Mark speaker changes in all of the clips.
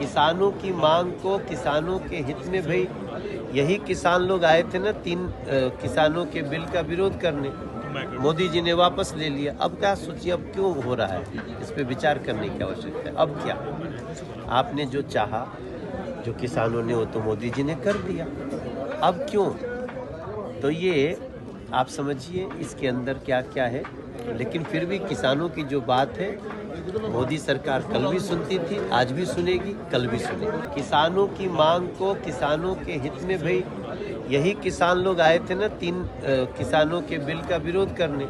Speaker 1: किसानों की मांग को किसानों के हित में, भाई यही किसान लोग आए थे ना 3 किसानों के बिल का विरोध करने, मोदी जी ने वापस ले लिया। अब क्या सोचिए, अब क्यों हो रहा है, इस पे विचार करने की आवश्यकता है। अब क्या, आपने जो चाहा, जो किसानों ने, वो तो मोदी जी ने कर दिया। अब क्यों, तो ये आप समझिए इसके अंदर क्या क्या है। लेकिन फिर भी किसानों की जो बात है, मोदी सरकार कल भी सुनती थी, आज भी सुनेगी, कल भी सुनेगी। किसानों की मांग को किसानों के हित में, भाई यही किसान लोग आए थे ना 3 किसानों के बिल का विरोध करने,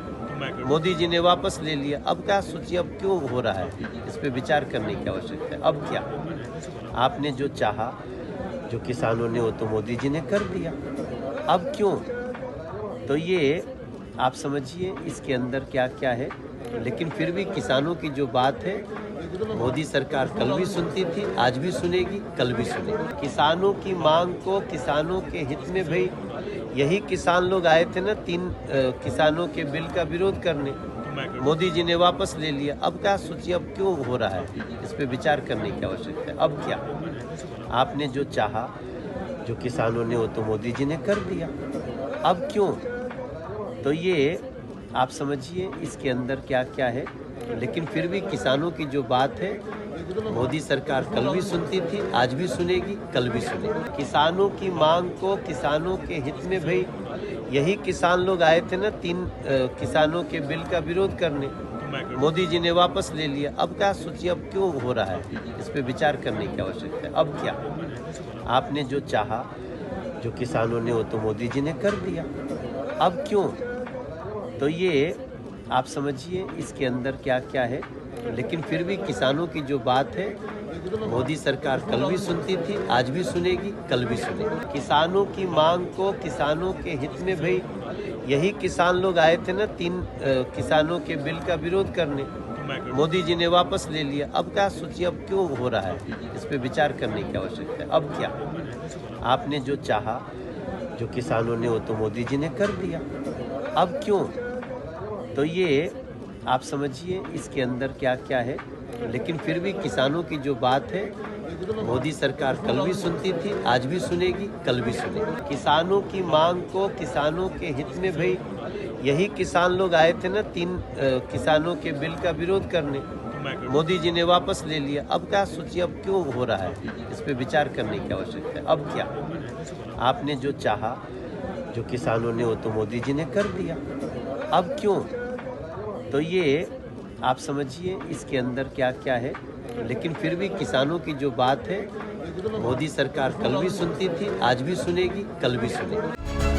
Speaker 1: मोदी जी ने वापस ले लिया। अब क्या सोचिए, अब क्यों हो रहा है, इस पे विचार करने की आवश्यकता है। अब क्या, आपने जो चाहा, जो किसानों ने, वो तो मोदी जी ने कर दिया। अब क्यों, तो ये आप समझिए इसके अंदर क्या क्या है। लेकिन फिर भी किसानों की जो बात है, मोदी सरकार कल भी सुनती थी, आज भी सुनेगी, कल भी सुनेगी। किसानों की मांग को किसानों के हित में, भाई यही किसान लोग आए थे ना 3 किसानों के बिल का विरोध करने, मोदी जी ने वापस ले लिया। अब क्या सोचिए, अब क्यों हो रहा है, इस पे विचार करने की आवश्यकता है। अब क्या, आपने जो चाहा, जो किसानों ने, वो तो मोदी जी ने कर दिया। अब क्यों, तो ये आप समझिए इसके अंदर क्या क्या है। लेकिन फिर भी किसानों की जो बात है, मोदी सरकार कल भी सुनती थी, आज भी सुनेगी, कल भी सुनेगी। किसानों की मांग को किसानों के हित में, भाई यही किसान लोग आए थे ना 3 किसानों के बिल का विरोध करने, मोदी जी ने वापस ले लिया। अब क्या सोचिए, अब क्यों हो रहा है, इस पे विचार करने की आवश्यकता है। अब क्या, आपने जो चाहा, जो किसानों ने, वो तो मोदी जी ने कर दिया। अब क्यों, तो ये आप समझिए इसके अंदर क्या क्या है। लेकिन फिर भी किसानों की जो बात है, मोदी सरकार कल भी सुनती थी, आज भी सुनेगी, कल भी सुनेगी। किसानों की मांग को किसानों के हित में, भाई यही किसान लोग आए थे ना 3 किसानों के बिल का विरोध करने, मोदी जी ने वापस ले लिया। अब क्या सोचिए, अब क्यों हो रहा है, इस पे विचार करने की आवश्यकता है। अब क्या, आपने जो चाहा, जो किसानों ने, वो तो मोदी जी ने कर दिया। अब क्यों, तो ये आप समझिए इसके अंदर क्या क्या है। लेकिन फिर भी किसानों की जो बात है, मोदी सरकार कल भी सुनती थी, आज भी सुनेगी, कल भी सुनेगी। किसानों की मांग को किसानों के हित में, भाई यही किसान लोग आए थे ना 3 किसानों के बिल का विरोध करने, मोदी जी ने वापस ले लिया। अब क्या सोचिए, अब क्यों हो रहा है, इस पे विचार करने की आवश्यकता है। अब क्या, आपने जो चाहा, जो किसानों ने, वो तो मोदी जी ने कर दिया। अब क्यों, तो ये आप समझिए इसके अंदर क्या क्या है। लेकिन फिर भी किसानों की जो बात है, मोदी सरकार कल भी सुनती थी, आज भी सुनेगी, कल भी सुनेगी।